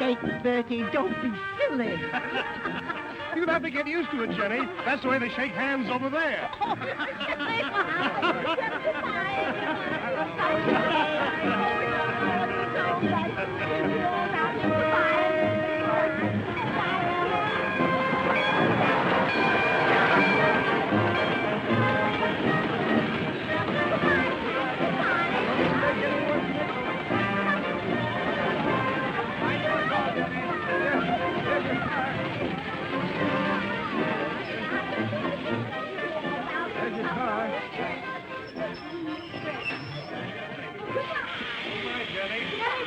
sake, Bertie, don't be silly. You'll have to get used to it, Jenny. That's the way they shake hands over there.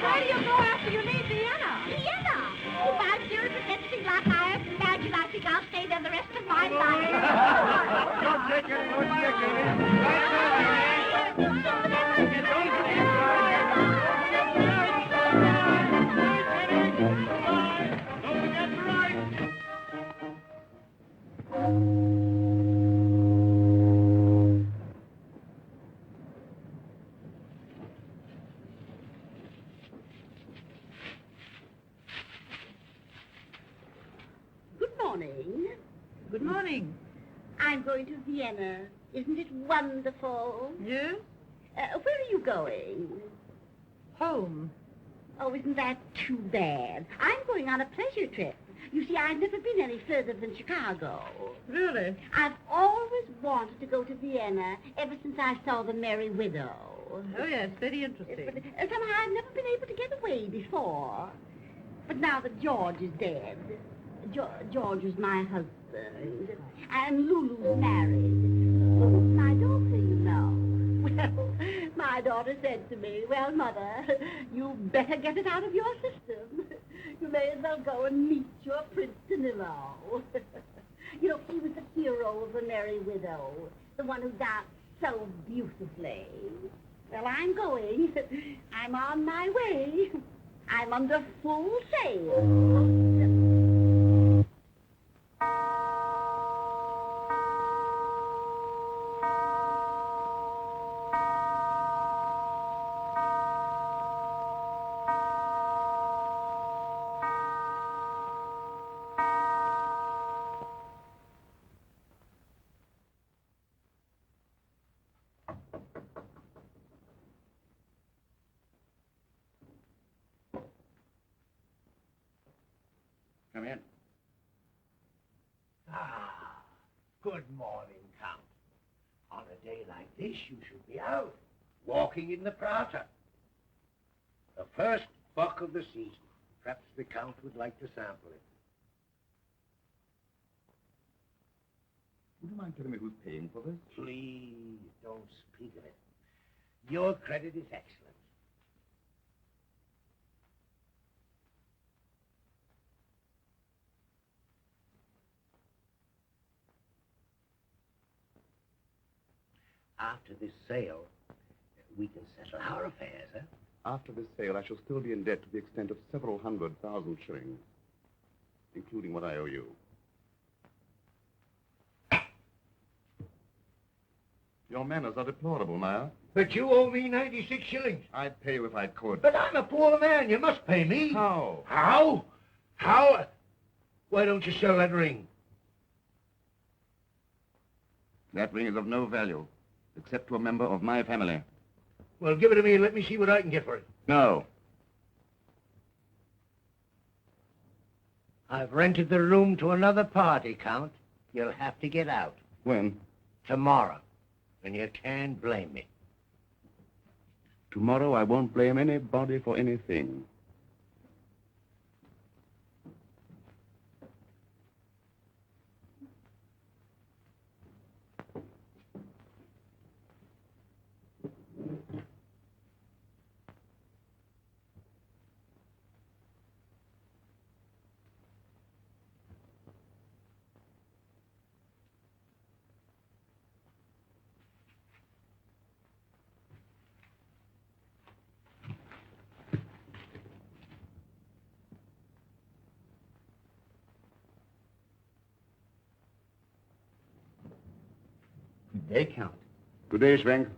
Where do you go after you leave Vienna? Vienna? Oh, 5 years at Etsy like I have imagined. I think I'll stay there the rest of my life. Don't take any more Good morning. I'm going to Vienna. Isn't it wonderful? Yes? Where are you going? Home. Oh, isn't that too bad? I'm going on a pleasure trip. You see, I've never been any further than Chicago. Really? I've always wanted to go to Vienna ever since I saw The Merry Widow. Oh, yes, very interesting. But somehow I've never been able to get away before. But now that George is dead, George is my husband, and Lulu's married. Lulu's my daughter, you know. Well, my daughter said to me, well, Mother, you better get it out of your system. You may as well go and meet your prince-in-law. You know, he was the hero of The Merry Widow, the one who danced so beautifully. Well, I'm going. I'm on my way. I'm under full sail. Come in. Ah, good morning, Count. On a day like this, you should be out, walking in the Prater. The first buck of the season. Perhaps the Count would like to sample it. Would you mind telling me who's paying for this? Please, don't speak of it. Your credit is excellent. After this sale, we can settle our affairs, huh? After this sale, I shall still be in debt to the extent of several 100,000 shillings, including what I owe you. Your manners are deplorable, Meyer. But you owe me 96 shillings. I'd pay you if I could. But I'm a poor man. You must pay me. How? How? How? Why don't you sell that ring? That ring is of no value, except to a member of my family. Well, give it to me and let me see what I can get for it. No. I've rented the room to another party, Count. You'll have to get out. When? Tomorrow. And you can't blame me. Tomorrow I won't blame anybody for anything. Good day, Count. Good day, Schwenk.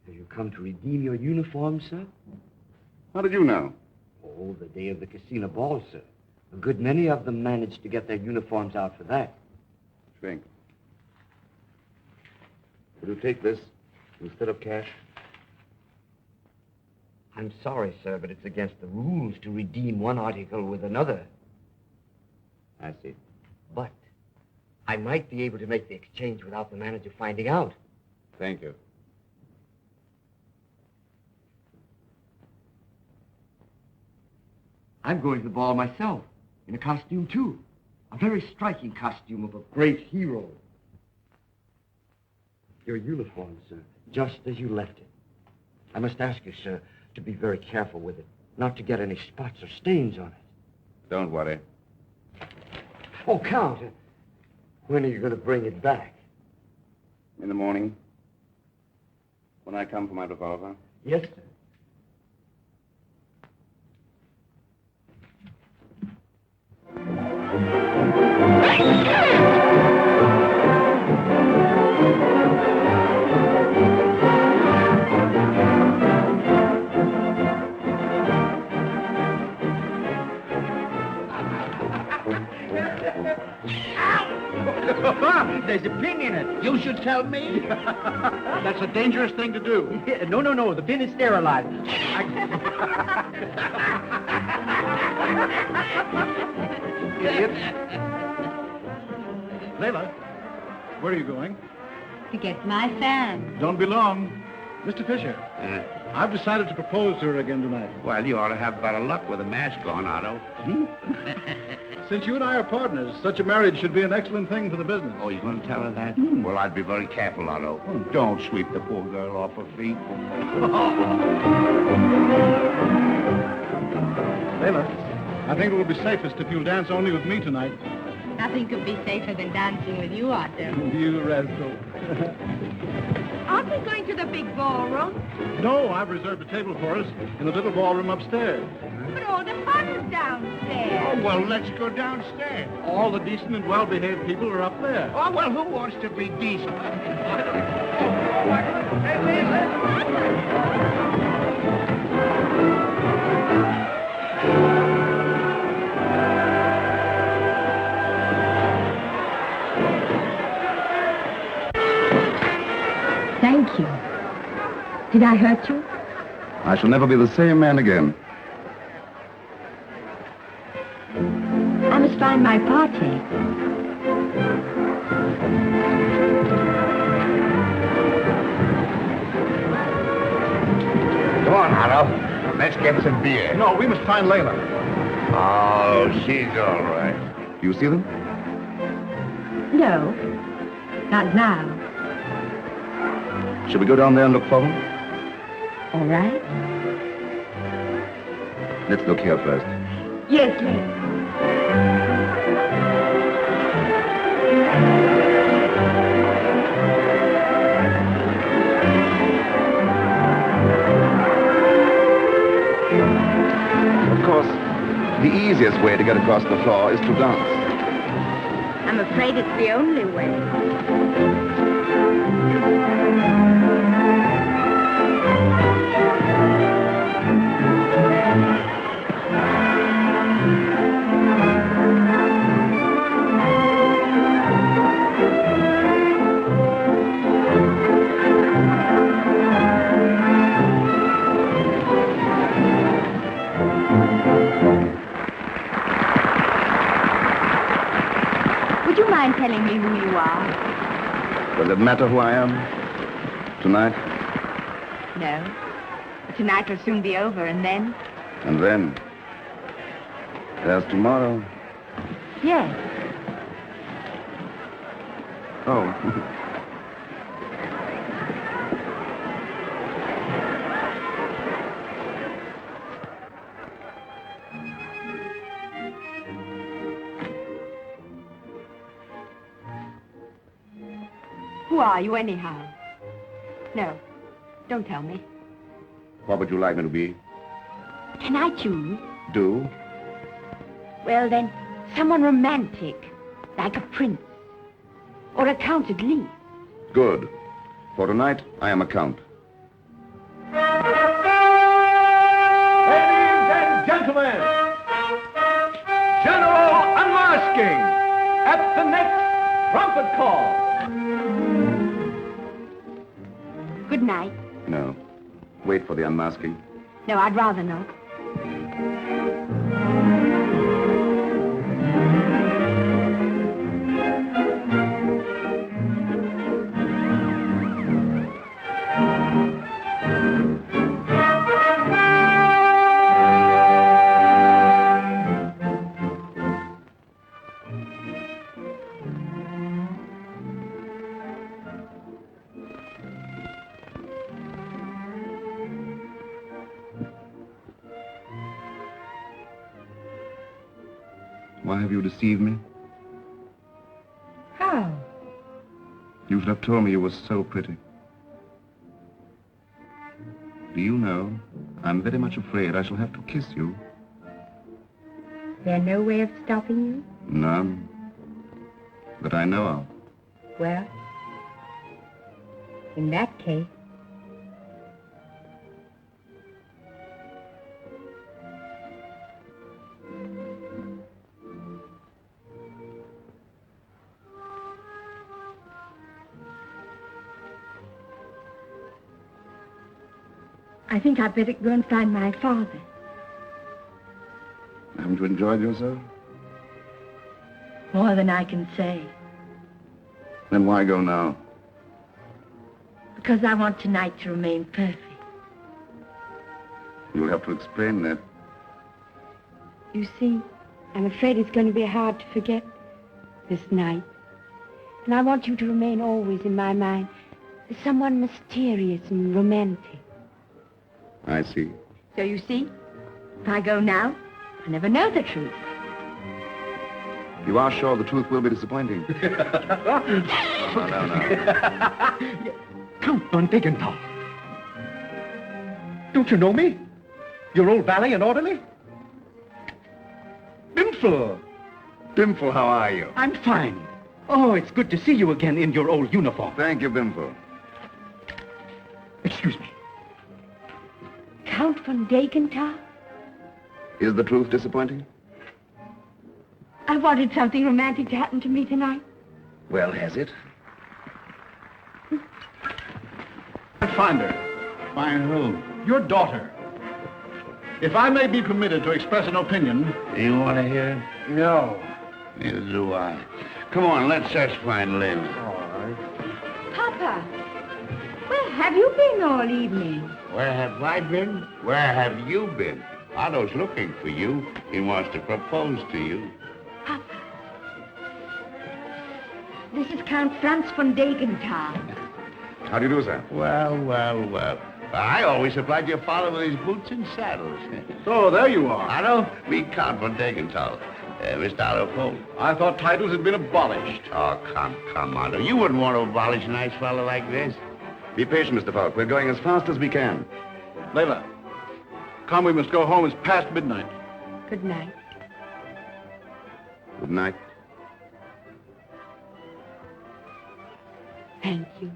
Have you come to redeem your uniform, sir? How did you know? Oh, Oh, the day of the casino ball, sir. A good many of them managed to get their uniforms out for that. Shrink. Will you take this instead of cash? I'm sorry, sir, but it's against the rules to redeem one article with another. I see. But I might be able to make the exchange without the manager finding out. Thank you. I'm going to the ball myself, in a costume, too. A very striking costume of a great hero. Your uniform, sir, just as you left it. I must ask you, sir, to be very careful with it, not to get any spots or stains on it. Don't worry. Oh, Count, when are you going to bring it back? In the morning, when I come for my revolver. Yes, sir. There's a pin in it. You should tell me. That's a dangerous thing to do. No. The pin is sterilized. Idiot. Lela, where are you going? To get my fan. Don't be long. Mr. Fisher, I've decided to propose to her again tonight. Well, you ought to have better luck with a mask on, Otto. Since you and I are partners, such a marriage should be an excellent thing for the business. Oh, you're going to tell her that? Well, I'd be very careful, Otto. Don't sweep the poor girl off her feet. Lela, I think it will be safest if you'll dance only with me tonight. Nothing could be safer than dancing with you, Otto. You rascal. Aren't we going to the big ballroom? No, I've reserved a table for us in the little ballroom upstairs. But all the fun is downstairs. Oh, well, let's go downstairs. All the decent and well-behaved people are up there. Oh, well, who wants to be decent? Thank you. Did I hurt you? I shall never be the same man again. I must find my party. Come on, Otto. Let's get some beer. No, we must find Lela. Oh, she's all right. Do you see them? No, not now. Shall we go down there and look for them? All right? Let's look here first. Yes, let's. Of course, the easiest way to get across the floor is to dance. I'm afraid it's the only way. Would you mind telling me who you are? Does it matter who I am? Tonight? No. But tonight will soon be over, and then? And then? There's tomorrow. Yes. Oh. Who are you, anyhow? No, don't tell me. What would you like me to be? Can I choose? Do? Well, then, someone romantic, like a prince. Or a count at least. Good. For tonight, I am a count. Ladies and gentlemen, unmasking at the next trumpet call. Good night. No. Wait for the unmasking. No, I'd rather not. Why have you deceived me? How? You should have told me you were so pretty. Do you know, I'm very much afraid I shall have to kiss you. There's no way of stopping you? None. That I know of. Well, in that case... I think I'd better go and find my father. Haven't you enjoyed yourself? More than I can say. Then why go now? Because I want tonight to remain perfect. You'll have to explain that. You see, I'm afraid it's going to be hard to forget this night. And I want you to remain always in my mind as someone mysterious and romantic. I see. So you see, if I go now, I never know the truth. You are sure the truth will be disappointing? No. Count von Dopenthal. Don't you know me? Your old valet and orderly? Bimfel. Bimfel, how are you? I'm fine. Oh, it's good to see you again in your old uniform. Thank you, Bimfel. Excuse me. Count von Dopenthal? Is the truth disappointing? I wanted something romantic to happen to me tonight. Well, has it? Find her. Find who? Your daughter. If I may be permitted to express an opinion... You want to hear? No. Neither do I. Come on, let's search find Lela. All right. Papa, where have you been all evening? Where have I been? Where have you been? Otto's looking for you. He wants to propose to you. Papa, this is Count Franz von Dopenthal. How do you do, sir? Well. I always supplied your father with his boots and saddles. So, there you are. Otto, meet Count von Dopenthal. Mr. Otto Pope. I thought titles had been abolished. Oh, come, Otto. You wouldn't want to abolish a nice fellow like this. Be patient, Mr. Falk. We're going as fast as we can. Lela, come, we must go home. It's past midnight. Good night. Good night. Thank you.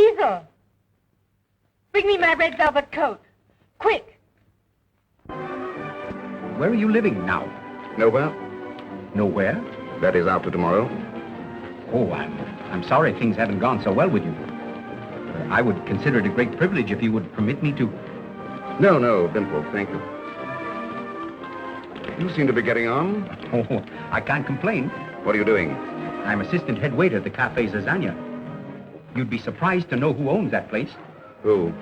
Diesel! Bring me my red velvet coat. Quick! Where are you living now? Nowhere? Nowhere? That is after tomorrow. Oh, I'm sorry things haven't gone so well with you. I would consider it a great privilege if you would permit me to... No, Dimple, thank you. You seem to be getting on. Oh, I can't complain. What are you doing? I'm assistant head waiter at the Cafe Zazania. You'd be surprised to know who owns that place. Who?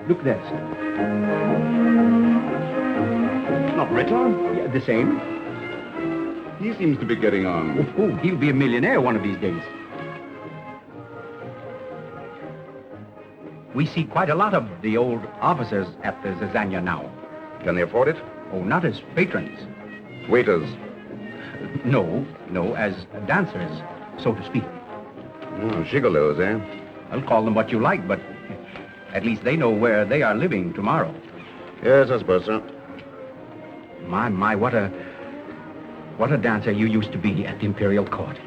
Look there, sir. Not Ritter? Yeah, the same. He seems to be getting on. Oh, he'll be a millionaire one of these days. We see quite a lot of the old officers at the Zazania now. Can they afford it? Oh, not as patrons. Waiters. No, as dancers, so to speak. Oh, gigolos, eh? I'll call them what you like, but at least they know where they are living tomorrow. Yes, I suppose so. My, what a dancer you used to be at the Imperial Court.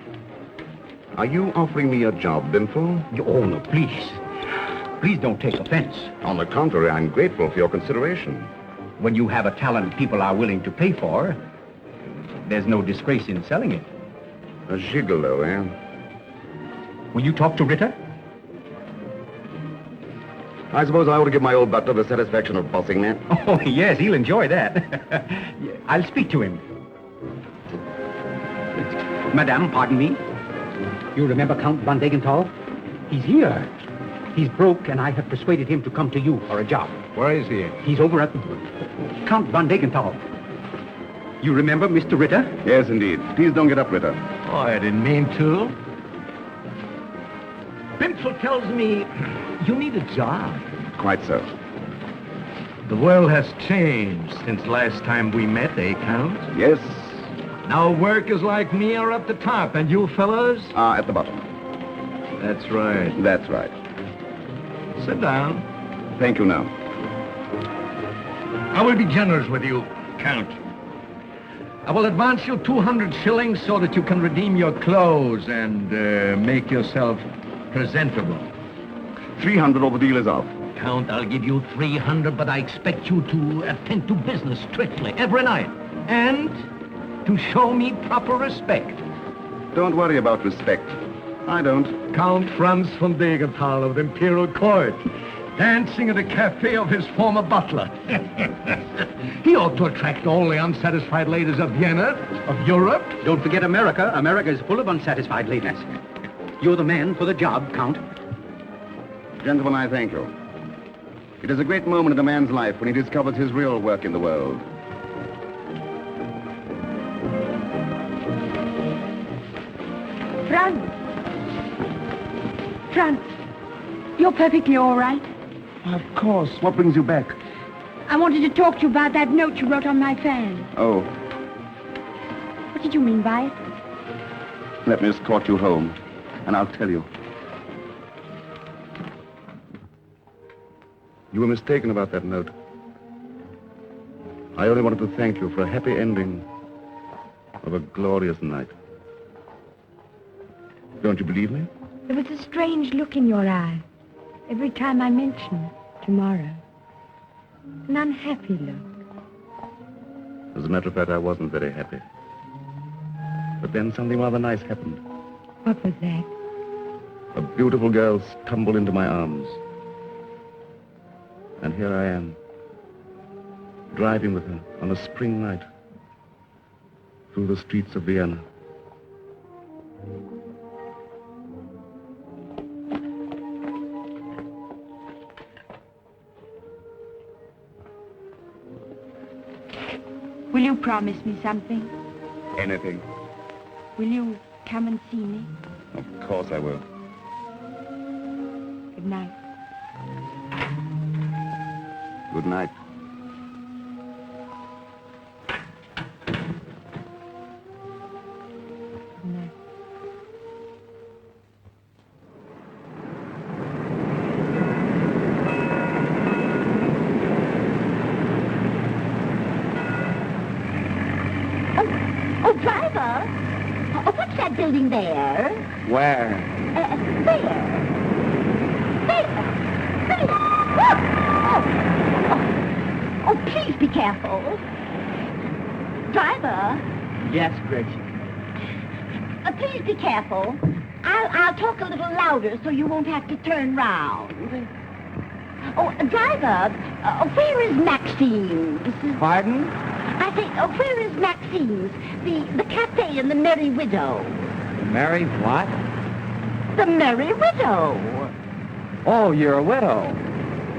Are you offering me a job, Dimple? Oh, no, please. Please don't take offense. On the contrary, I'm grateful for your consideration. When you have a talent people are willing to pay for, there's no disgrace in selling it. A gigolo, eh? Will you talk to Ritter? I suppose I ought to give my old butler the satisfaction of bossing me. Oh, yes, he'll enjoy that. I'll speak to him. Madame, pardon me. You remember Count von Dopenthal? He's here. He's broke, and I have persuaded him to come to you for a job. Where is he? He's over at Count von Dopenthal. You remember Mr. Ritter? Yes, indeed. Please don't get up, Ritter. Oh, I didn't mean to. Dopenthal tells me you need a job. Quite so. The world has changed since last time we met, eh, Count? Yes? Now workers like me are at the top, and you fellas? At the bottom. That's right. That's right. Sit down. Thank you now. I will be generous with you, Count. I will advance you 200 shillings so that you can redeem your clothes and make yourself presentable. 300 or the deal is off. Count, I'll give you 300, but I expect you to attend to business strictly every night. And to show me proper respect. Don't worry about respect. I don't. Count Franz von Dopenthal of the Imperial Court, dancing at a cafe of his former butler. He ought to attract all the unsatisfied ladies of Vienna, of Europe. Don't forget America. America is full of unsatisfied ladies. You're the man for the job, Count. Gentlemen, I thank you. It is a great moment in a man's life when he discovers his real work in the world. Franz, you're perfectly all right. Of course. What brings you back? I wanted to talk to you about that note you wrote on my fan. Oh, What did you mean by it? let me escort you home, and I'll tell you. You were mistaken about that note. I only wanted to thank you for a happy ending of a glorious night. Don't you believe me? There was a strange look in your eye every time I mentioned tomorrow. An unhappy look. As a matter of fact, I wasn't very happy. But then something rather nice happened. What was that? A beautiful girl tumbled into my arms. And here I am, driving with her on a spring night through the streets of Vienna. Will you promise me something? Anything. Will you come and see me? Of course I will. Good night. Good night. Good night. Oh, driver! Oh, what's that building there? Where? There. Oh, please be careful. Driver. Yes, Gracie. Please be careful. I'll talk a little louder so you won't have to turn round. Oh, driver, where is Maxine's? Pardon? I say, where is Maxine's? The cafe in the Merry Widow. Mary what? The Merry Widow. Oh, you're a widow.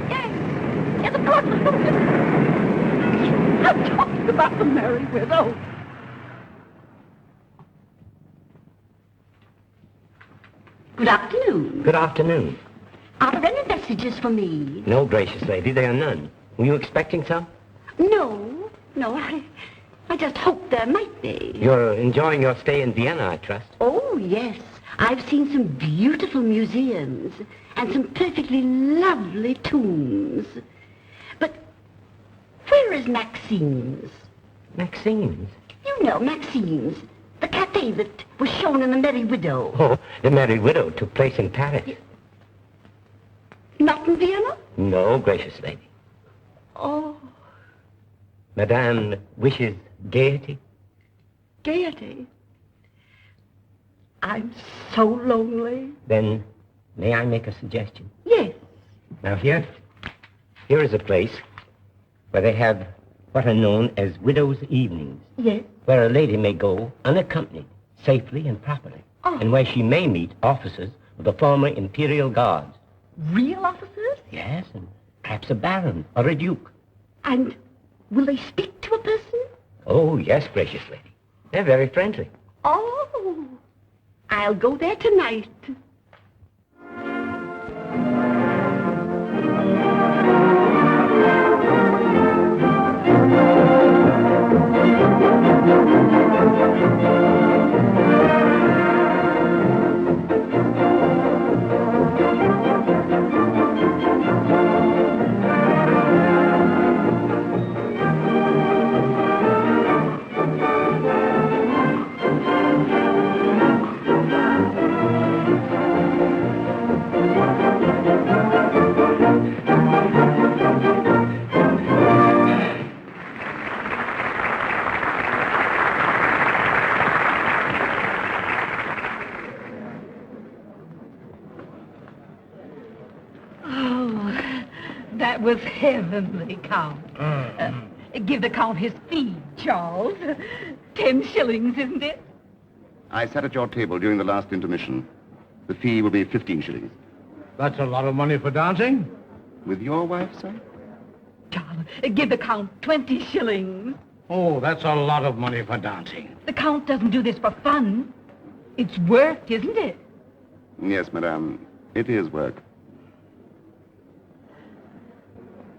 Yes, of course. I'm talking about the Merry Widow. Good afternoon. Good afternoon. Are there any messages for me? No, gracious lady, there are none. Were you expecting some? No, I just hoped there might be. You're enjoying your stay in Vienna, I trust. Oh, yes. I've seen some beautiful museums and some perfectly lovely tombs. But where is Maxine's? Maxine's? You know, Maxine's. The cafe that was shown in the Merry Widow. Oh, the Merry Widow took place in Paris. Not in Vienna? No, gracious lady. Oh, Madame wishes gaiety. gaiety. I'm so lonely. Then, may I make a suggestion? Yes. Now here is a place where they have what are known as widows' evenings. Yes. Where a lady may go unaccompanied, safely and properly. Oh. And where she may meet officers of the former imperial guards. Real officers? Yes, and perhaps a baron or a duke. And will they speak to a person? Oh, yes, gracious lady. They're very friendly. Oh, I'll go there tonight. That was heavenly, Count. Give the Count his fee, Charles. 10 shillings, isn't it? I sat at your table during the last intermission. The fee will be 15 shillings. That's a lot of money for dancing. With your wife, sir? Charles, give the Count 20 shillings. Oh, that's a lot of money for dancing. The Count doesn't do this for fun. It's work, isn't it? Yes, madame. It is work.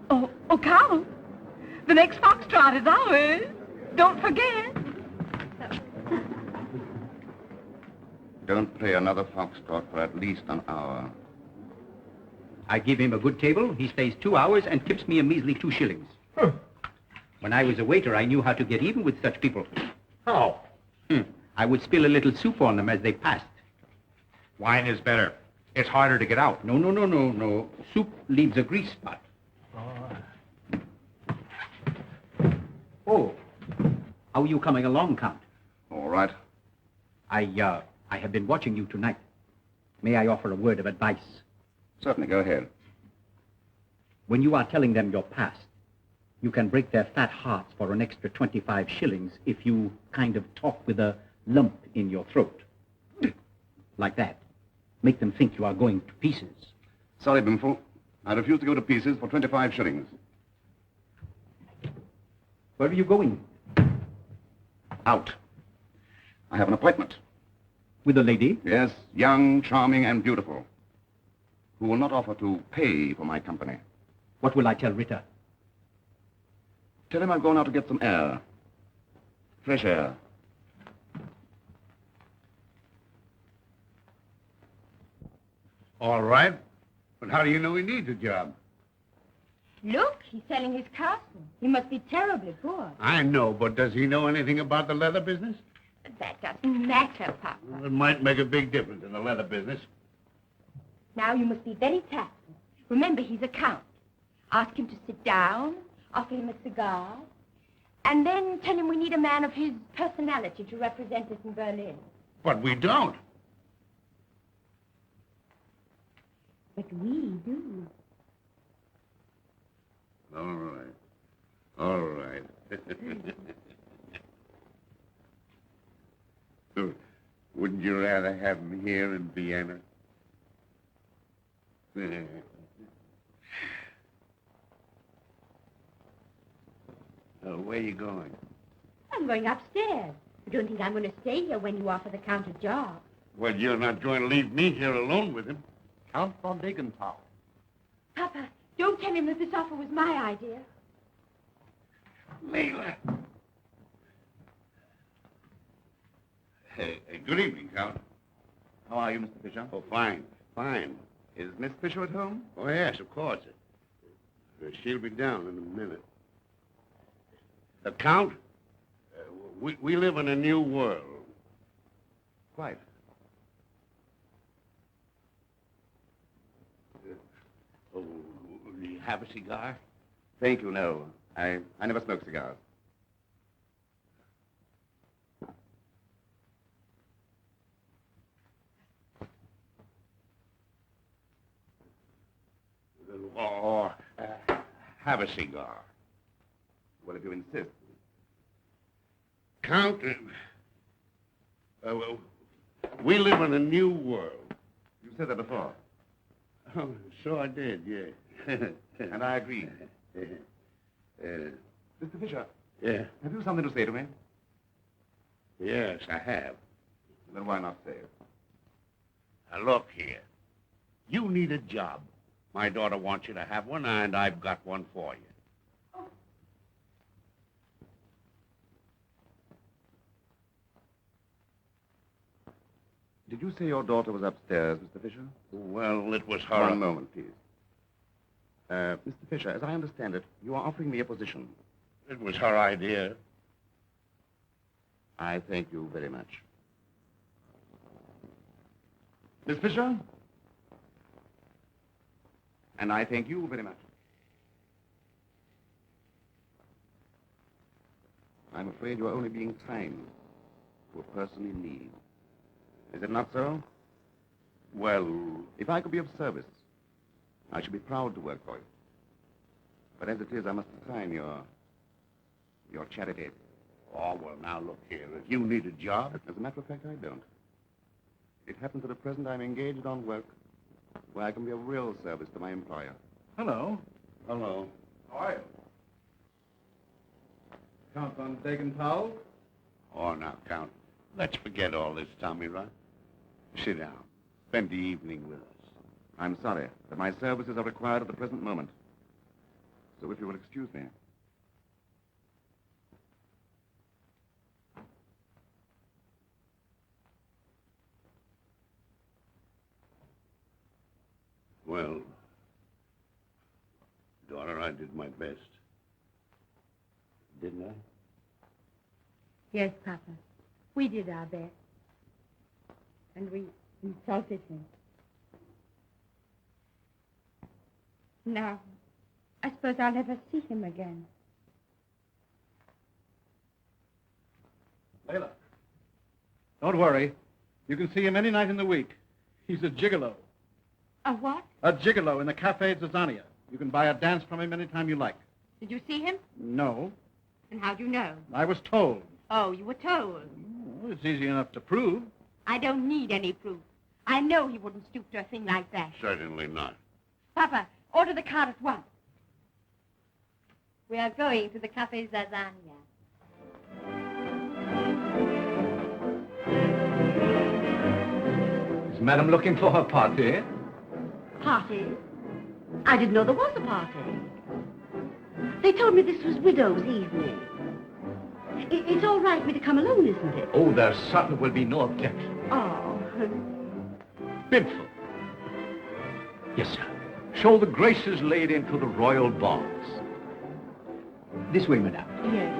Oh, Count, the next foxtrot is ours. Don't forget. Don't play another foxtrot for at least an hour. I give him a good table, he stays 2 hours and tips me a measly 2 shillings. When I was a waiter, I knew how to get even with such people. How? I would spill a little soup on them as they passed. Wine is better. It's harder to get out. No. Soup leaves a grease spot. Oh, how are you coming along, Count? All right. I have been watching you tonight. May I offer a word of advice? Certainly, go ahead. When you are telling them your past, you can break their fat hearts for an extra 25 shillings if you kind of talk with a lump in your throat. Like that. Make them think you are going to pieces. Sorry, Bimful. I refuse to go to pieces for 25 shillings. Where are you going? Out. I have an appointment. With a lady? Yes, young, charming, and beautiful. Who will not offer to pay for my company. What will I tell Rita? Tell him I've gone out to get some air. Fresh air. All right. But how do you know he needs a job? Look, he's selling his castle. He must be terribly poor. I know, but does he know anything about the leather business? That doesn't doesn't matter, Papa. Well, it might make a big difference in the leather business. Now you must be very tactful. Remember, he's a count. Ask him to sit down, offer him a cigar, and then tell him we need a man of his personality to represent us in Berlin. But we don't. But we do. All right. All right. Wouldn't you rather have him here in Vienna? Where are you going? I'm going upstairs. I don't think I'm going to stay here when you offer the Count a job. Well, you're not going to leave me here alone with him. Count von Dopenthal. Papa, don't tell him that this offer was my idea. Lela. Good evening, Count. How are you, Mr. Fisher? Oh, fine, fine. Is Miss Fisher at home? Oh, yes, of course. She'll be down in a minute. Count, we live in a new world. Quite. Do you have a cigar? Thank you, no. I never smoke cigars. Or have a cigar. Well, if you insist. Count, we live in a new world. You said that before. Oh, so I did, yeah. And I agree. Mr. Mr. Fisher. Yeah? Have you something to say to me? Yes, I have. Then why not say it? Now, look here. You need a job. My daughter wants you to have one, and I've got one for you. Did you say your daughter was upstairs, Mr. Fisher? Well, it was her... One moment, please. Mr. Fisher, as I understand it, you are offering me a position. It was her idea. I thank you very much. Miss Fisher? And I thank you very much. I'm afraid you are only being kind to a person in need. Is it not so? Well, if I could be of service, I should be proud to work for you. But as it is, I must decline your charity. Oh, well, now, look here. If you need a job... As a matter of fact, I don't. It happens that at present I'm engaged on work where I can be of real service to my employer. Hello. Hello. How are you? Count von Dopenthal? Oh, now, Count, let's forget all this, Tommy, right? Sit down. Spend the evening with us. I'm sorry, but my services are required at the present moment. So if you will excuse me. Well, daughter, I did my best. Didn't I? Yes, Papa. We did our best. And we insulted him. Now, I suppose I'll never see him again. Lela. Don't worry. You can see him any night in the week. He's a gigolo. A what? A gigolo in the Café Zazania. You can buy a dance from him anytime you like. Did you see him? No. And how'd you know? I was told. Oh, you were told. Well, it's easy enough to prove. I don't need any proof. I know he wouldn't stoop to a thing like that. Certainly not. Papa, order the car at once. We are going to the Café Zazania. Is Madam looking for her party? Party? I didn't know there was a party. They told me this was widow's evening. It's all right for me to come alone, isn't it? Oh, there certainly will be no objection. Oh. Bibful. Yes, sir. Show the graces laid into the royal box. This way, madame. Yes.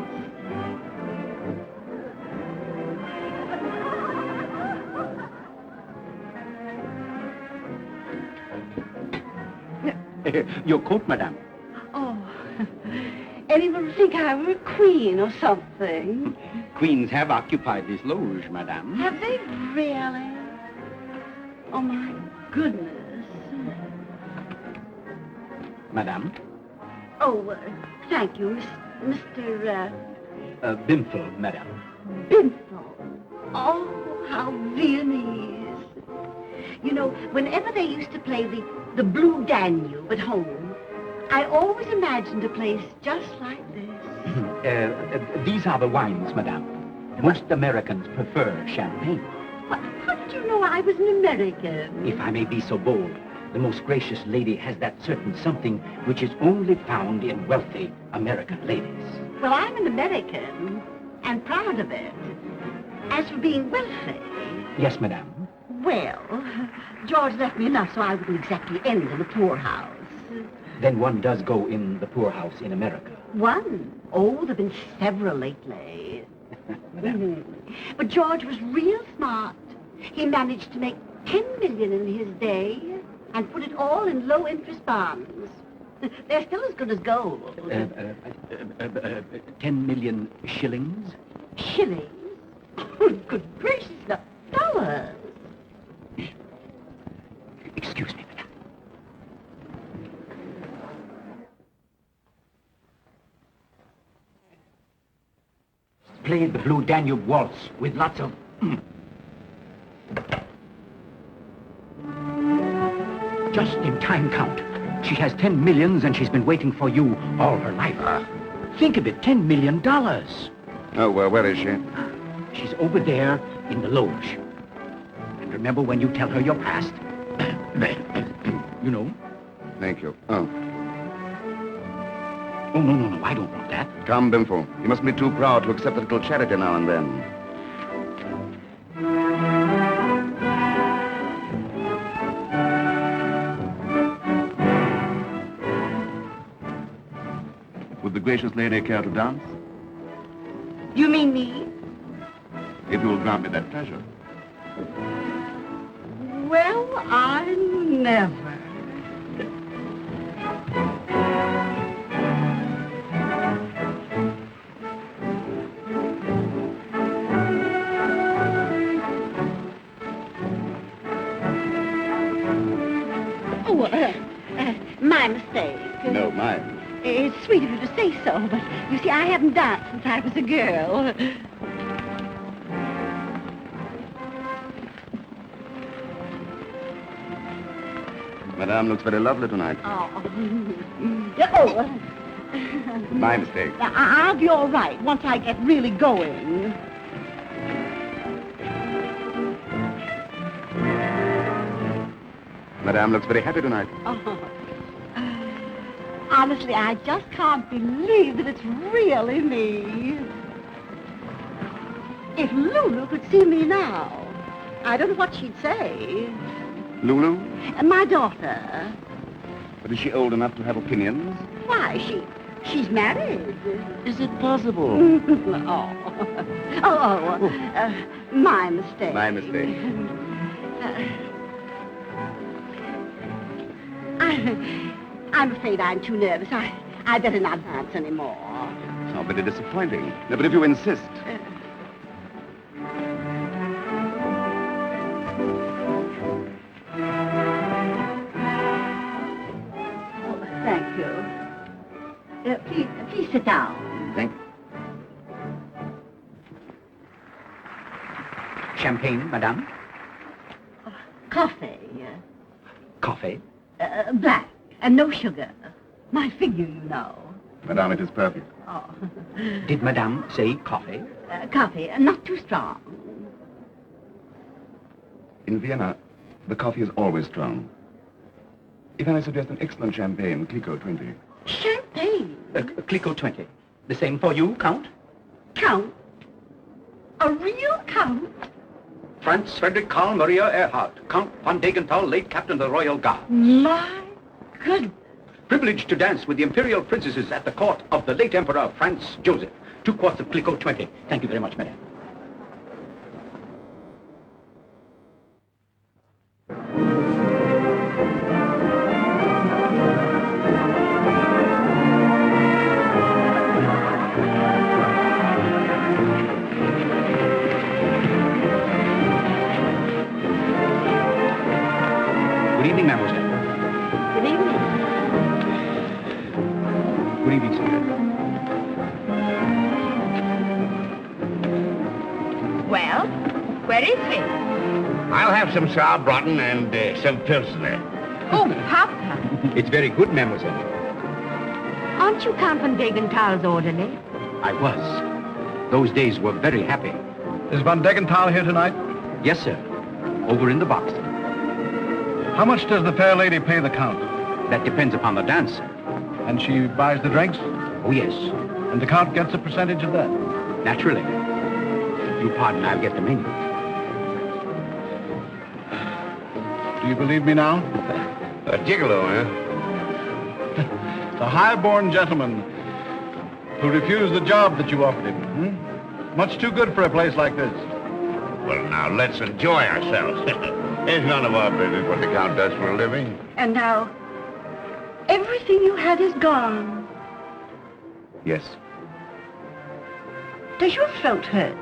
Your coat, madame. Oh, anyone would think I were a queen or something. Queens have occupied this loge, madame. Have they really? Oh, my goodness. Madame? Oh, thank you, Mr. Bimfel, madame. Bimfel. Oh, how Viennese. You know, whenever they used to play the Blue Danube at home, I always imagined a place just like this. These are the wines, madame. Most Americans prefer champagne. What? How did you know I was an American? If I may be so bold, the most gracious lady has that certain something which is only found in wealthy American ladies. Well, I'm an American, and proud of it. As for being wealthy... Yes, madame. Well, George left me enough so I wouldn't exactly end in the poorhouse. Then one does go in the poorhouse in America. One? Oh, there have been several lately. But George was real smart. He managed to make 10 million in his day and put it all in low-interest bonds. They're still as good as gold. 10 million shillings? Shillings? Oh, good gracious, no, dollars. Excuse me, madame. Play the Blue Danube Waltz with lots of... Just in time, Count. She has 10 millions and she's been waiting for you all her life. Think of it, $10 million. Oh, well, where is she? She's over there in the loge. And remember when you tell her your past? You know? Thank you. Oh. Oh, no, I don't want that. Come, Bimfel. You mustn't be too proud to accept a little charity now and then. Would the gracious lady care to dance? You mean me? If you will grant me that pleasure. Well, I never. Oh, my mistake. No, mine. It's sweet of you to say so, but you see, I haven't danced since I was a girl. Madame looks very lovely tonight. Oh. My mistake. I'll be all right once I get really going. Madame looks very happy tonight. Oh. Honestly, I just can't believe that it's really me. If Lulu could see me now, I don't know what she'd say. Lulu? My daughter. But is she old enough to have opinions? Why, she's married. Is it possible? My mistake. My mistake. I'm afraid I'm too nervous. I better not dance anymore. How very disappointing. No, but if you insist. Thank you. Please sit down. Thank you. Champagne, madame? Coffee. Coffee? Black and no sugar. My figure, you know. Madame, it is perfect. Oh. Did madame say coffee? Coffee, not too strong. In Vienna, the coffee is always strong. If I may suggest an excellent champagne, Clicquot 20. Champagne? Clicquot 20. The same for you, Count? Count? A real count? Franz Frederick Karl Maria Erhard, Count von Dopenthal, late captain of the Royal Guard. My goodness. Privileged to dance with the imperial princesses at the court of the late Emperor Franz Joseph. 2 quarts of Clicquot 20. Thank you very much, madame. evening, mademoiselle. Good evening. Good evening, sir. Well, where is he? I'll have some sauerbraten and some pilsner. Oh, Papa. It's very good, mademoiselle. Aren't you Count von Degenthal's orderly? I was. Those days were very happy. Is von Degenthal here tonight? Yes, sir. Over in the box. How much does the fair lady pay the Count? That depends upon the dance, sir. And she buys the drinks? Oh, yes. And the Count gets a percentage of that? Naturally. If you pardon, I'll get the menu. Do you believe me now? A gigolo, eh? The high-born gentleman who refused the job that you offered him. Much too good for a place like this. Well, now, let's enjoy ourselves. It's none of our business what the Count does for a living. And now, everything you had is gone. Yes. Does your throat hurt?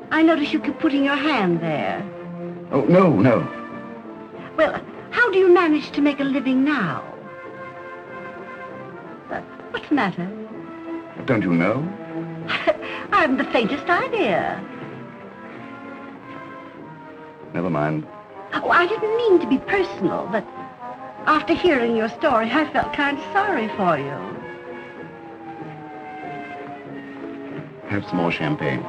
I notice you keep putting your hand there. Oh, no. Well, how do you manage to make a living now? What's the matter? Don't you know? I haven't the faintest idea. Never mind. Oh, I didn't mean to be personal, but after hearing your story, I felt kind of sorry for you. Have some more champagne.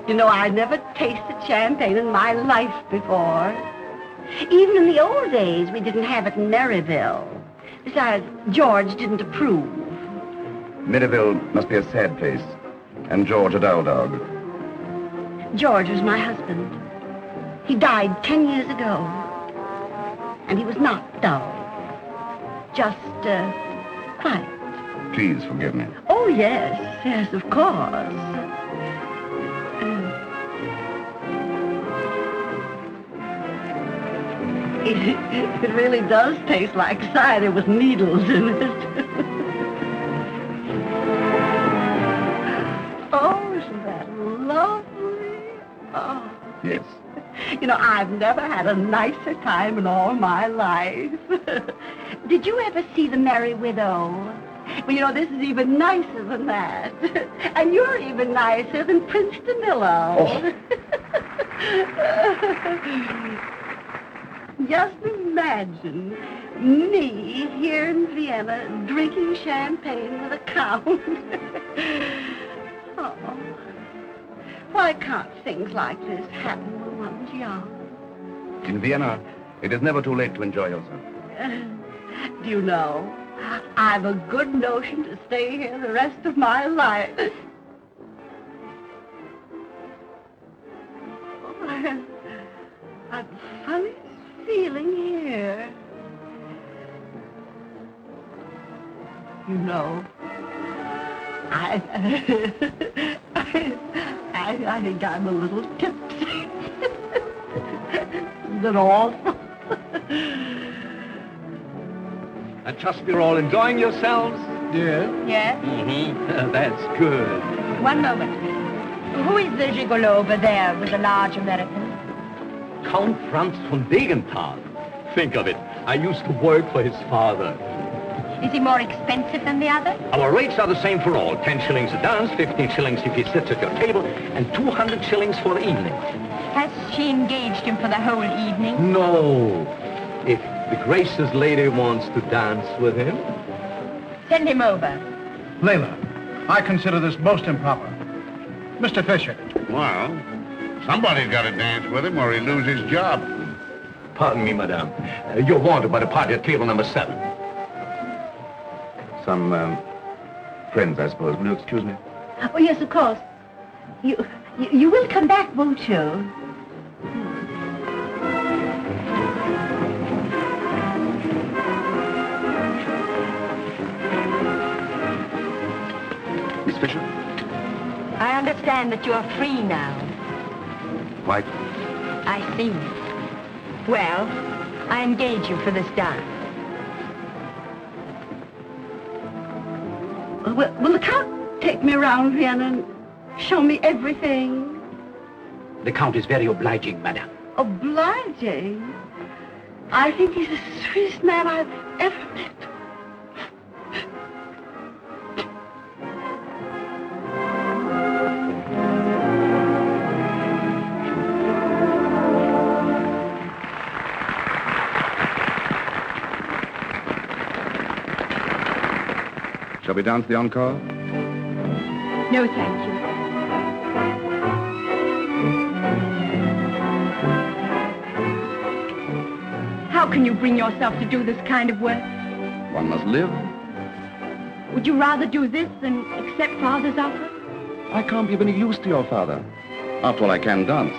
You know, I never tasted champagne in my life before. Even in the old days, we didn't have it in Maryville. Besides, George didn't approve. Maryville must be a sad place. And George a dull dog. George was my husband. He died 10 years ago. And he was not dull. Just, quiet. Please forgive me. Oh, yes, of course. It really does taste like cider with needles in it. Oh, isn't that lovely? Oh. Yes. You know, I've never had a nicer time in all my life. Did you ever see The Merry Widow? Well, you know, this is even nicer than that. And you're even nicer than Prince DeMillo. Oh. Just imagine me here in Vienna drinking champagne with a count. Oh. Why can't things like this happen when one's young? In Vienna, it is never too late to enjoy yourself. Do you know, I've a good notion to stay here the rest of my life. I've a funny feeling here. You know, I think I'm a little tipsy. Is it awful? I trust you're all enjoying yourselves? Yes. Yes? Mm-hmm. That's good. One moment. Who is the gigolo over there with the large American? Count Franz von Degenthal. Think of it. I used to work for his father. Is he more expensive than the other? Our rates are the same for all. 10 shillings a dance, 15 shillings if he sits at your table, and 200 shillings for the evening. Has she engaged him for the whole evening? No. If the gracious lady wants to dance with him. Send him over. Lela, I consider this most improper. Mr. Fisher. Well, somebody's got to dance with him or he loses his job. Pardon me, madame. You're wanted by the party at table number 7. Some, friends, I suppose. Will you excuse me? Oh, yes, of course. You will come back, won't you? Miss Fisher? I understand that you are free now. Quite. I see. Well, I engage you for this dance. Will the Count take me around Vienna and show me everything? The Count is very obliging, madame. Obliging? I think he's the sweetest man I've ever met. Shall we dance the encore? No, thank you. How can you bring yourself to do this kind of work? One must live. Would you rather do this than accept Father's offer? I can't be of any use to your father. After all, I can dance.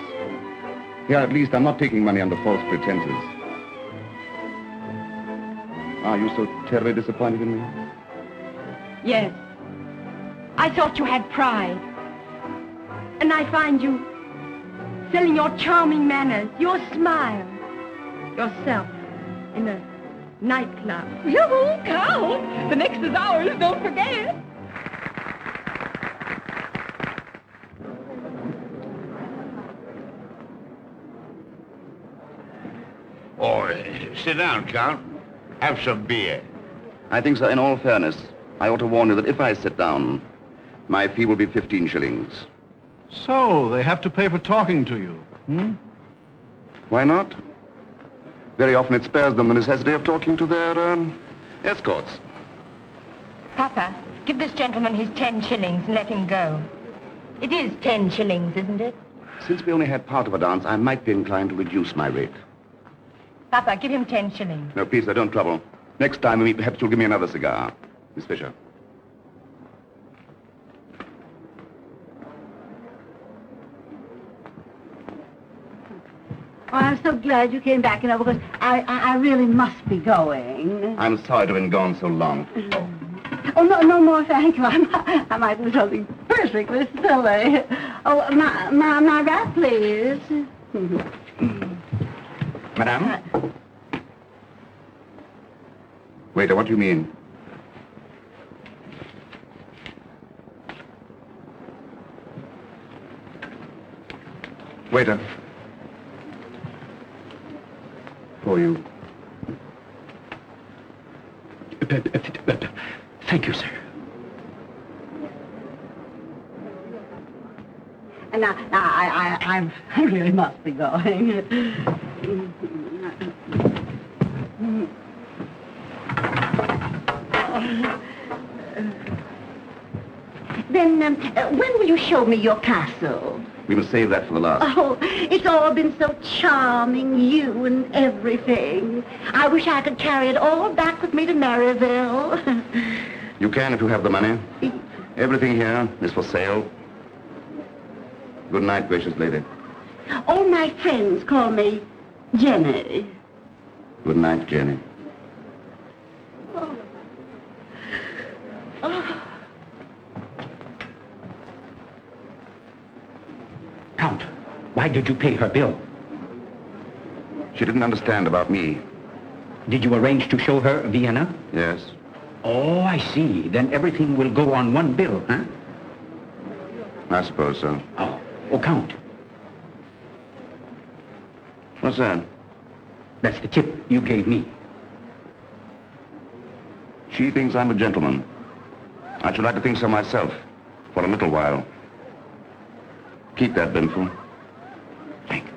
Here, at least, I'm not taking money under false pretenses. Are you so terribly disappointed in me? Yes. I thought you had pride. And I find you selling your charming manners, your smile, yourself in a nightclub. Yoo-hoo, Count! The next is ours, don't forget. Oh, sit down, Count. Have some beer. I think, sir, in all fairness, I ought to warn you that if I sit down, my fee will be 15 shillings. So, they have to pay for talking to you, hmm? Why not? Very often it spares them the necessity of talking to their, escorts. Papa, give this gentleman his 10 shillings and let him go. It is 10 shillings, isn't it? Since we only had part of a dance, I might be inclined to reduce my rate. Papa, give him 10 shillings. No, please, sir, don't trouble. Next time we meet, perhaps you'll give me another cigar. Miss Fisher. Oh, I'm so glad you came back, because I really must be going. I'm sorry to have been gone so long. Oh, no more, thank you. I might do something perfectly silly. Oh, my wrap, please. Madame? Waiter, what do you mean? Waiter. For you. Thank you, sir. And now I really must be going. Then, when will you show me your castle? We must save that for the last. Oh, it's all been so charming, you and everything. I wish I could carry it all back with me to Maryville. You can if you have the money. Everything here is for sale. Good night, gracious lady. All my friends call me Jenny. Good night, Jenny. Oh. Oh. Count, why did you pay her bill? She didn't understand about me. Did you arrange to show her Vienna? Yes. Oh, I see. Then everything will go on one bill, huh? I suppose so. Oh, Count. What's that? That's the tip you gave me. She thinks I'm a gentleman. I should like to think so myself, for a little while. Keep that, Binful. Thank you.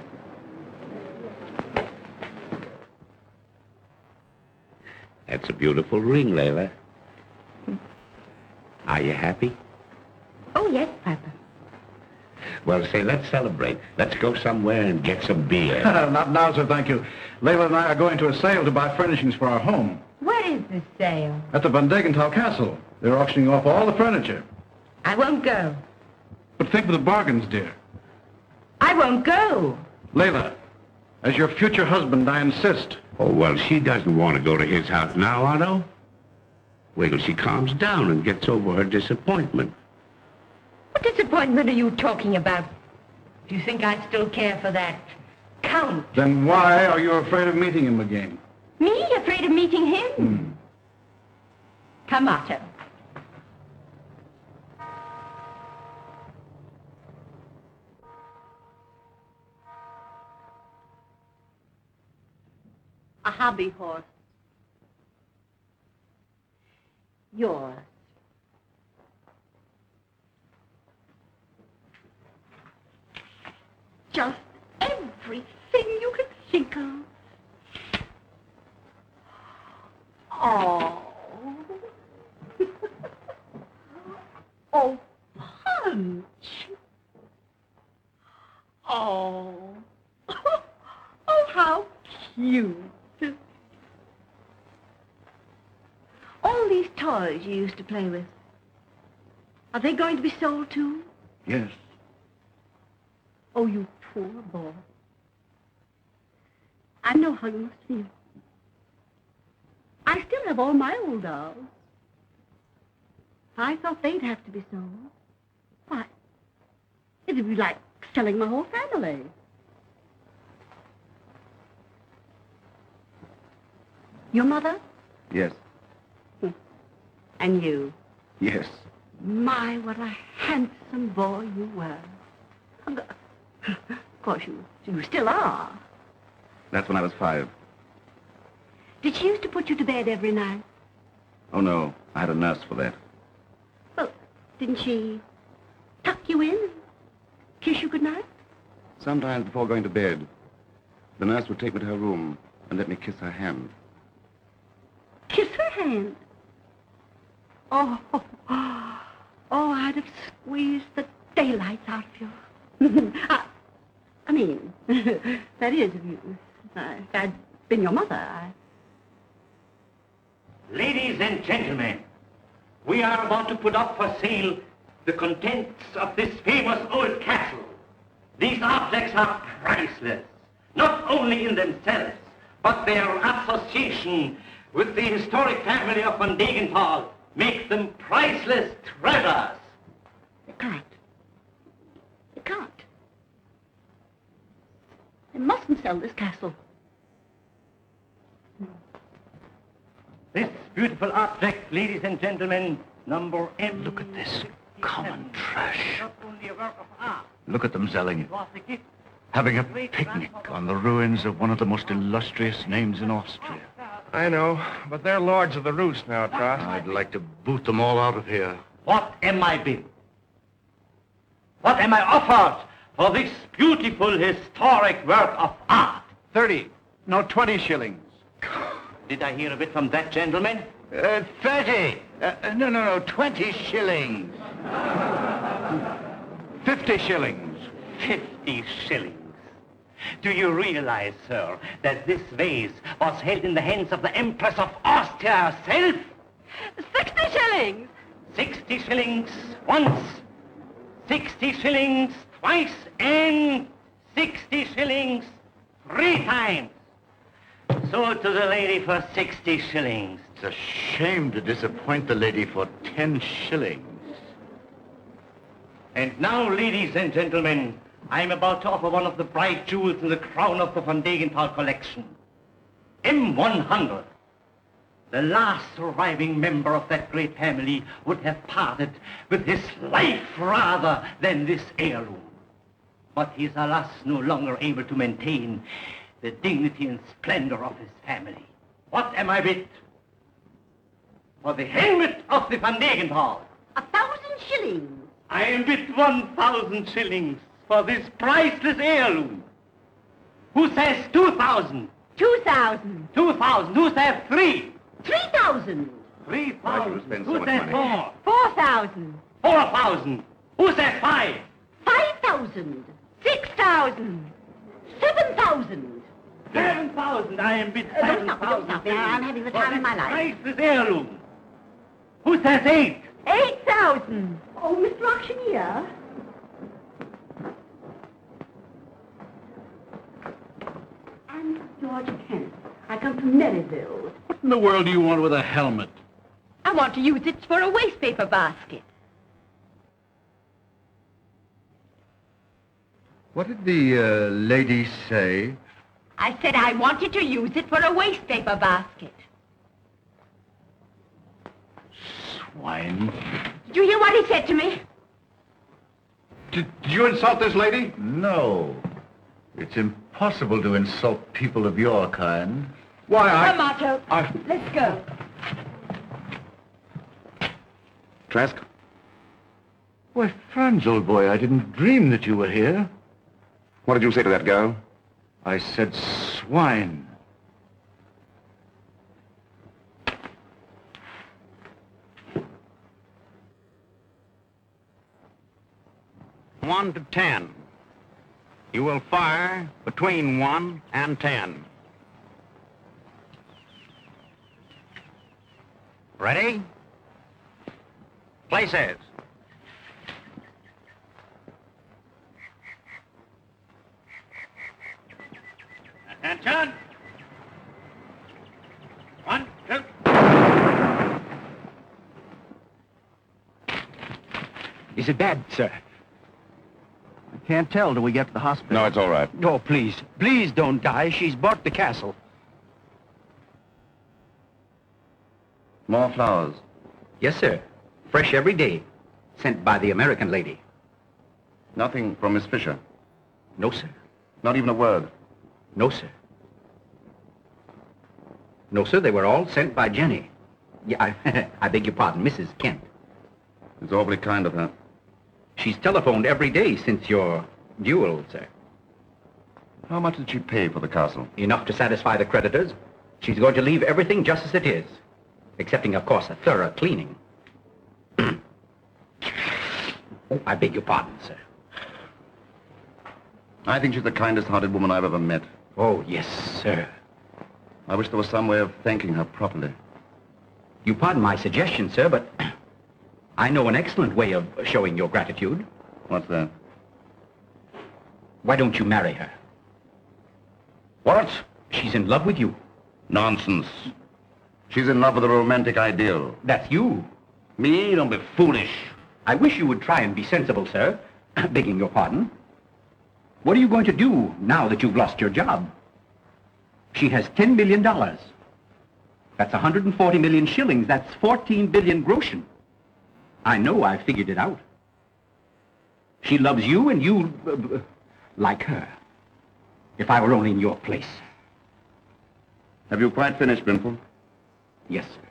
That's a beautiful ring, Lela. Are you happy? Oh, yes, Papa. Well, say, let's celebrate. Let's go somewhere and get some beer. Not now, sir, thank you. Lela and I are going to a sale to buy furnishings for our home. Where is this sale? At the von Dopenthal Castle. They're auctioning off all the furniture. I won't go. But think of the bargains, dear. I won't go. Lela, as your future husband, I insist. Oh, well, she doesn't want to go to his house now, Otto. Wait till she calms down and gets over her disappointment. What disappointment are you talking about? Do you think I still care for that Count? Then why are you afraid of meeting him again? Me? Afraid of meeting him? Come, Otto. A hobby horse. Yours. Just everything you can think of. Oh. Oh, Punch. Oh. Oh, how cute. All these toys you used to play with, are they going to be sold too? Yes. Oh, you poor boy. I know how you must feel. I still have all my old dolls. I thought they'd have to be sold. Why, it'd be like selling my whole family. Your mother? Yes. And you? Yes. My, what a handsome boy you were. Of course, you still are. That's when I was 5. Did she used to put you to bed every night? Oh, no. I had a nurse for that. Well, didn't she tuck you in and kiss you goodnight? Sometimes before going to bed, the nurse would take me to her room and let me kiss her hand. Kiss her hand? Oh, I'd have squeezed the daylights out of you. I mean, that is, if I'd been your mother, Ladies and gentlemen, we are about to put up for sale the contents of this famous old castle. These objects are priceless, not only in themselves, but their association with the historic family of von Dopenthal makes them priceless treasures. You can't. You can't. You mustn't sell this castle. This beautiful object, ladies and gentlemen, number M. Look at this common trash. Not only a work of art, Look at them selling it it. was the gift Having a picnic on the ruins of one of the most illustrious names in Austria. I know, but they're lords of the roost now, Trost. I'd like to boot them all out of here. What am I bid? What am I offered for this beautiful historic work of art? 30. No, 20 shillings. Did I hear a bit from that gentleman? 30. No, 20 shillings. 50 shillings. 50 shillings. Do you realize, sir, that this vase was held in the hands of the Empress of Austria herself? 60 shillings! 60 shillings once, 60 shillings twice, and 60 shillings 3 times. Sold to the lady for 60 shillings. It's a shame to disappoint the lady for 10 shillings. And now, ladies and gentlemen, I'm about to offer one of the bright jewels in the crown of the von Dopenthal collection. M100. The last surviving member of that great family would have parted with his life rather than this heirloom. But he's, alas, no longer able to maintain the dignity and splendor of his family. What am I bid? For the helmet of the von Dopenthal. 1,000 shillings. I am bid 1,000 shillings for this priceless heirloom. Who says 2,000? 2,000. 2,000. Who says 3? 3,000. 3,000. spend so Who much says money? 4? 4,000. 4,000. Who says 5? 5,000. 6,000. 7,000. 7,000. I am bid Don't 7,000. stop me. I'm having the time of my life. Priceless heirloom. Who says 8? 8,000. Oh, Mr. Auctioneer. I'm George Kent. I come from Maryville. What in the world do you want with a helmet? I want to use it for a wastepaper basket. What did the lady say? I said I wanted to use it for a wastepaper basket. Swine. Did you hear what he said to me? Did you insult this lady? No. It's impossible to insult people of your kind. Come, Otto. Let's go. Trask? Why, Franz, old boy, I didn't dream that you were here. What did you say to that girl? I said swine. One to 10. You will fire between 1 and 10. Ready? Places. Attention. 1, 2. Is it bad, sir? I can't tell till we get to the hospital. No, it's all right. Oh, please. Please don't die. She's bought the castle. More flowers. Yes, sir. Fresh every day. Sent by the American lady. Nothing from Miss Fisher. No, sir. Not even a word. No, sir. No, sir. They were all sent by Jenny. Yeah, I beg your pardon, Mrs. Kent. It's awfully kind of her. She's telephoned every day since your duel, sir. How much did she pay for the castle? Enough to satisfy the creditors. She's going to leave everything just as it is. Excepting, of course, a thorough cleaning. Oh, I beg your pardon, sir. I think she's the kindest-hearted woman I've ever met. Oh, yes, sir. I wish there was some way of thanking her properly. You pardon my suggestion, sir, but I know an excellent way of showing your gratitude. What's that? Why don't you marry her? What? She's in love with you. Nonsense. She's in love with a romantic ideal. That's you. Me? Don't be foolish. I wish you would try and be sensible, sir. Begging your pardon. What are you going to do now that you've lost your job? She has $10 million. That's 140 million shillings. That's 14 billion groschen. I know, I figured it out. She loves you and you like her. If I were only in your place. Have you quite finished, Bimple? Yes, sir.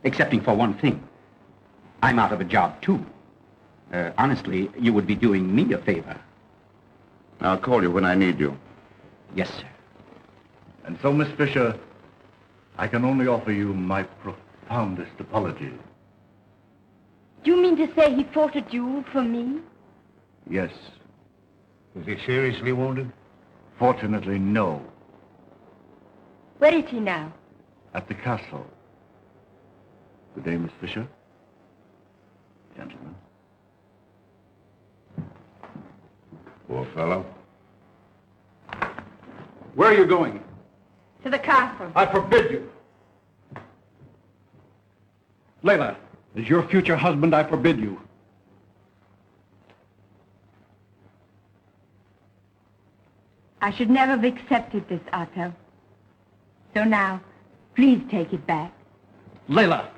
Excepting for one thing. I'm out of a job, too. Honestly, you would be doing me a favor. I'll call you when I need you. Yes, sir. And so, Miss Fisher, I can only offer you my profoundest apologies. Do you mean to say he fought a duel for me? Yes. Is he seriously wounded? Fortunately, no. Where is he now? At the castle. Good day, Miss Fisher. Gentlemen. Poor fellow. Where are you going? To the castle. I forbid you. Lela, as your future husband, I forbid you. I should never have accepted this, Otto. So now, please take it back. Lela!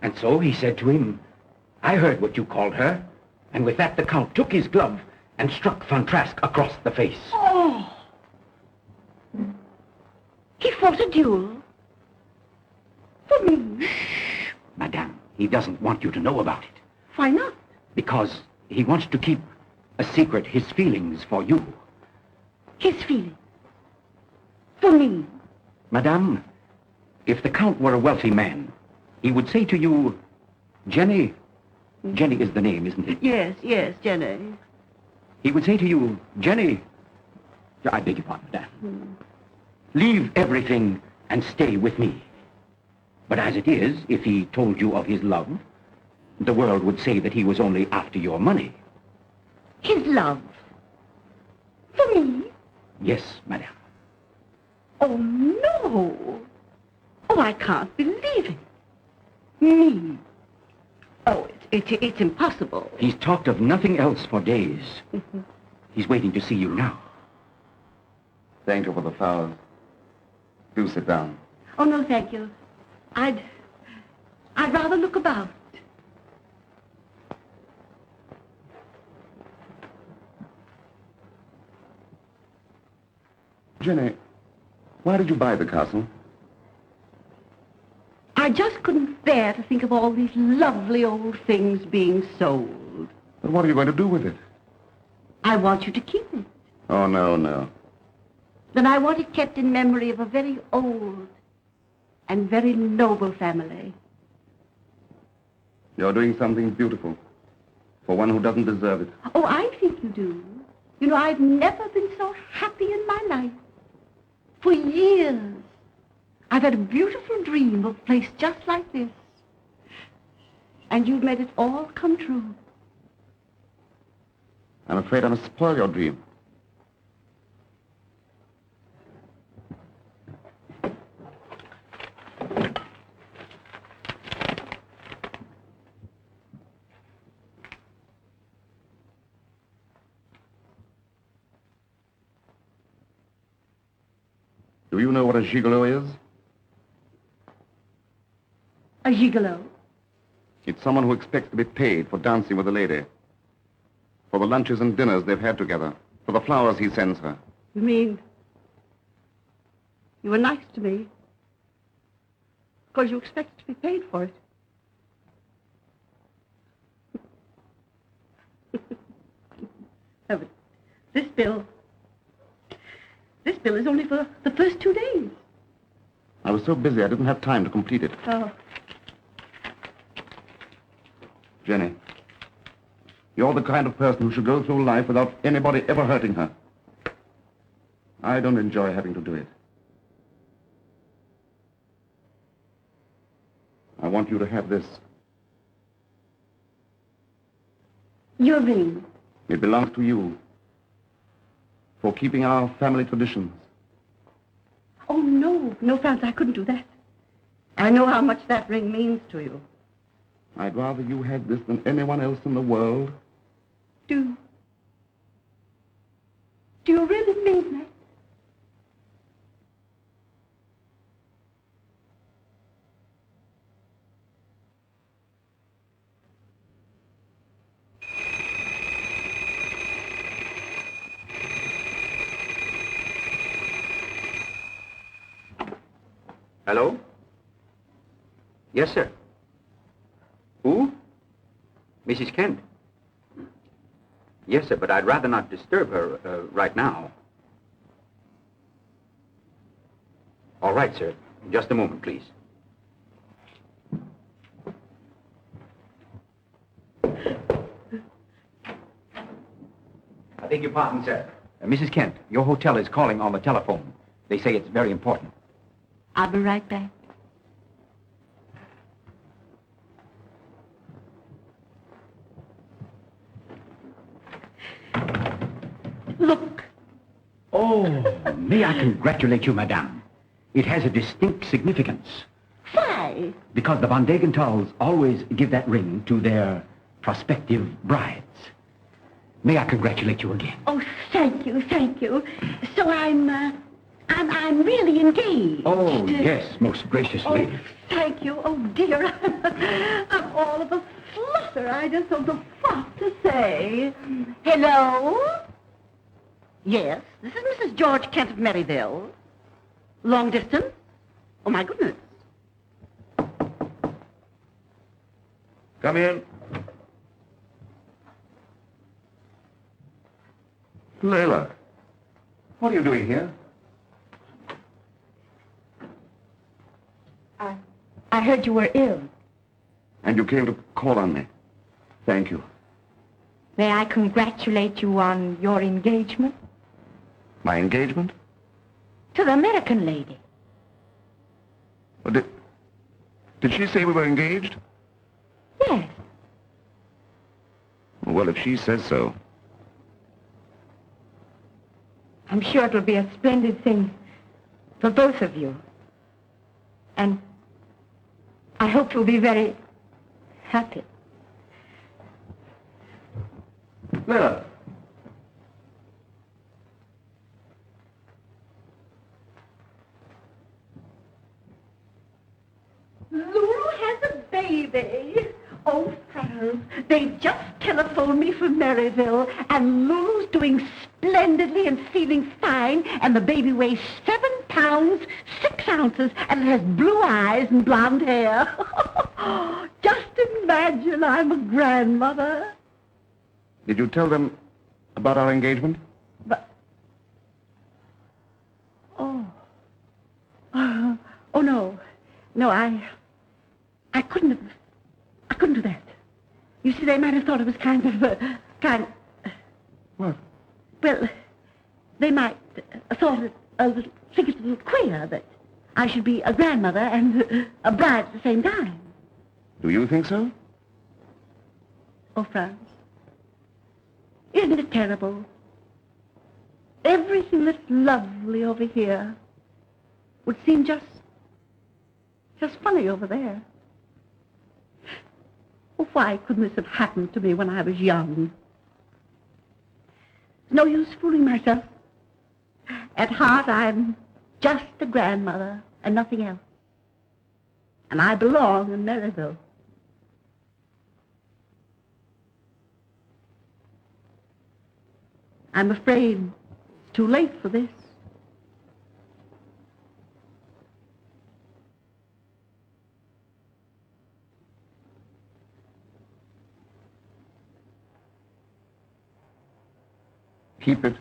And so he said to him, I heard what you called her. And with that, the Count took his glove and struck Von Trask across the face. Oh! He fought a duel? For me? Shh, Madame. He doesn't want you to know about it. Why not? Because he wants to keep a secret his feelings for you. His feelings? For me? Madame, if the Count were a wealthy man, he would say to you, Jenny, Jenny is the name, isn't it? Yes, Jenny. He would say to you, Jenny, I beg your pardon, Madame. Leave everything and stay with me. But as it is, if he told you of his love, the world would say that he was only after your money. His love? For me? Yes, Madame. Oh, no. Oh, I can't believe it. Me? Oh, it's impossible. He's talked of nothing else for days. He's waiting to see you now. Thank you for the flowers. Do sit down. Oh, no, thank you. I'd rather look about. Jenny, why did you buy the castle? I just couldn't bear to think of all these lovely old things being sold. But what are you going to do with it? I want you to keep it. Oh, no, no. Then I want it kept in memory of a very old and very noble family. You're doing something beautiful for one who doesn't deserve it. Oh, I think you do. You know, I've never been so happy in my life. For years, I've had a beautiful dream of a place just like this. And you've made it all come true. I'm afraid I must spoil your dream. Do you know what a gigolo is? A gigolo? It's someone who expects to be paid for dancing with a lady. For the lunches and dinners they've had together. For the flowers he sends her. You mean you were nice to me because you expected to be paid for it? Herbert, this bill is only for the first 2 days. I was so busy I didn't have time to complete it. Oh. Jenny, you're the kind of person who should go through life without anybody ever hurting her. I don't enjoy having to do it. I want you to have this. Your ring. It belongs to you. For keeping our family traditions. Oh, no. No, Franz, I couldn't do that. I know how much that ring means to you. I'd rather you had this than anyone else in the world. Do you really mean that? Hello? Yes, sir. Who? Mrs. Kent. Yes, sir, but I'd rather not disturb her right now. All right, sir. Just a moment, please. I beg your pardon, sir. Mrs. Kent, your hotel is calling on the telephone. They say it's very important. I'll be right back. Look. Oh, may I congratulate you, madame. It has a distinct significance. Why? Because the von Dopenthals always give that ring to their prospective brides. May I congratulate you again? Oh, thank you, thank you. So I'm really engaged. Oh, yes, most gracious lady. Thank you. Oh, dear. I'm all of a flutter. I just don't know what to say. Hello? Yes, this is Mrs. George Kent of Maryville. Long distance? Oh, my goodness. Come in. Lela, what are you doing here? I heard you were ill. And you came to call on me. Thank you. May I congratulate you on your engagement? My engagement? To the American lady. Well, did she say we were engaged? Yes. Well, if she says so. I'm sure it'll be a splendid thing for both of you. And I hope you'll be very happy. Lela. Lulu has a baby. Oh, Franz, they just telephoned me from Maryville, and Lulu's doing splendidly and feeling fine, and the baby weighs 7 pounds, 6 ounces, and it has blue eyes and blonde hair. Just imagine I'm a grandmother. Did you tell them about our engagement? But... Oh, no. No, I couldn't do that. You see, they might have thought it was kind of... What? Well, they might think it a little queer that I should be a grandmother and a bride at the same time. Do you think so? Oh, Franz, isn't it terrible? Everything that's lovely over here would seem just funny over there. Oh, why couldn't this have happened to me when I was young? No use fooling myself. At heart, I'm just a grandmother and nothing else. And I belong in Maryville. I'm afraid it's too late for this. Keep it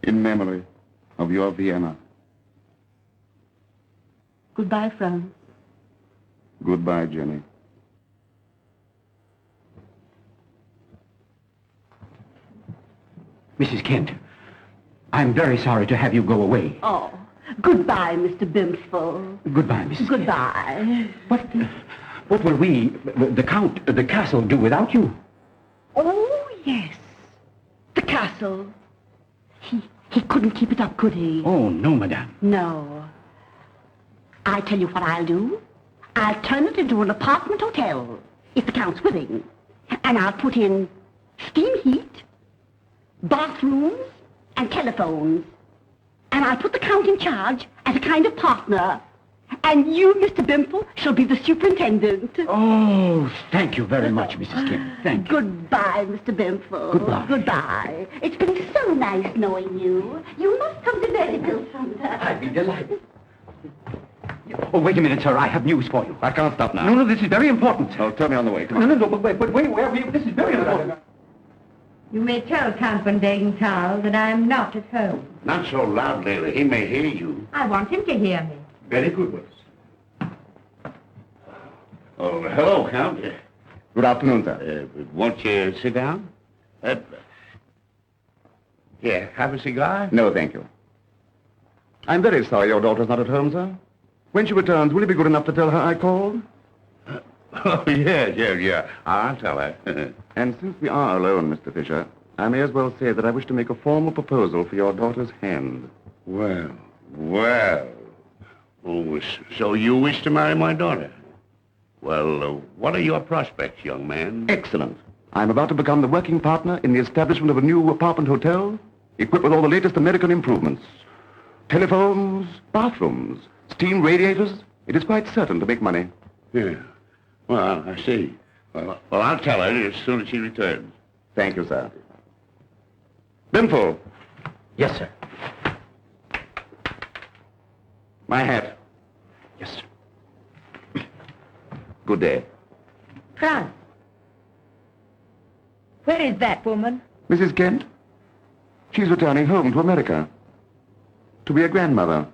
in memory of your Vienna. Goodbye, Franz. Goodbye, Jenny. Mrs. Kent, I'm very sorry to have you go away. Oh, goodbye, Mr. Bimful. Goodbye, Mrs. Goodbye. Kent. What will we, the Count, the castle, do without you? Oh, yes. The castle. He couldn't keep it up, could he? Oh, no, madame. No. I tell you what I'll do. I'll turn it into an apartment hotel, if the Count's willing. And I'll put in steam heat, bathrooms, and telephones. And I'll put the Count in charge as a kind of partner. And you, Mr. Bimful, shall be the superintendent. Oh, thank you very much, Mrs. Kent. Thank you. Goodbye, Mr. Bimful. Goodbye. Goodbye. It's been so nice knowing you. You must come to Maryville sometime. I'd be delighted. Oh, wait a minute, sir. I have news for you. I can't stop now. No, this is very important. Oh, tell me on the way. Come on. No, but wait, this is very important. You may tell Count von Dopenthal that I am not at home. Not so loud, Lela. He may hear you. I want him to hear me. Very good, Willis. Oh, hello, Count. Good afternoon, sir. Won't you sit down? Here, have a cigar? No, thank you. I'm very sorry your daughter's not at home, sir. When she returns, will you be good enough to tell her I called? Oh, yeah. I'll tell her. And since we are alone, Mr. Fisher, I may as well say that I wish to make a formal proposal for your daughter's hand. Well. Oh, so you wish to marry my daughter? Well, what are your prospects, young man? Excellent. I'm about to become the working partner in the establishment of a new apartment hotel, equipped with all the latest American improvements. Telephones, bathrooms, steam radiators. It is quite certain to make money. Yeah. Well, I see. Well, I'll tell her as soon as she returns. Thank you, sir. Bimful. Yes, sir. My hat. Yes, sir. Good day. Franz. Where is that woman? Mrs. Kent? She's returning home to America. To be a grandmother.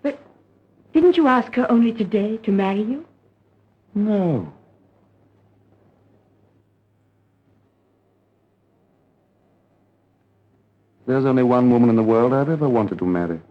But didn't you ask her only today to marry you? No. There's only one woman in the world I've ever wanted to marry.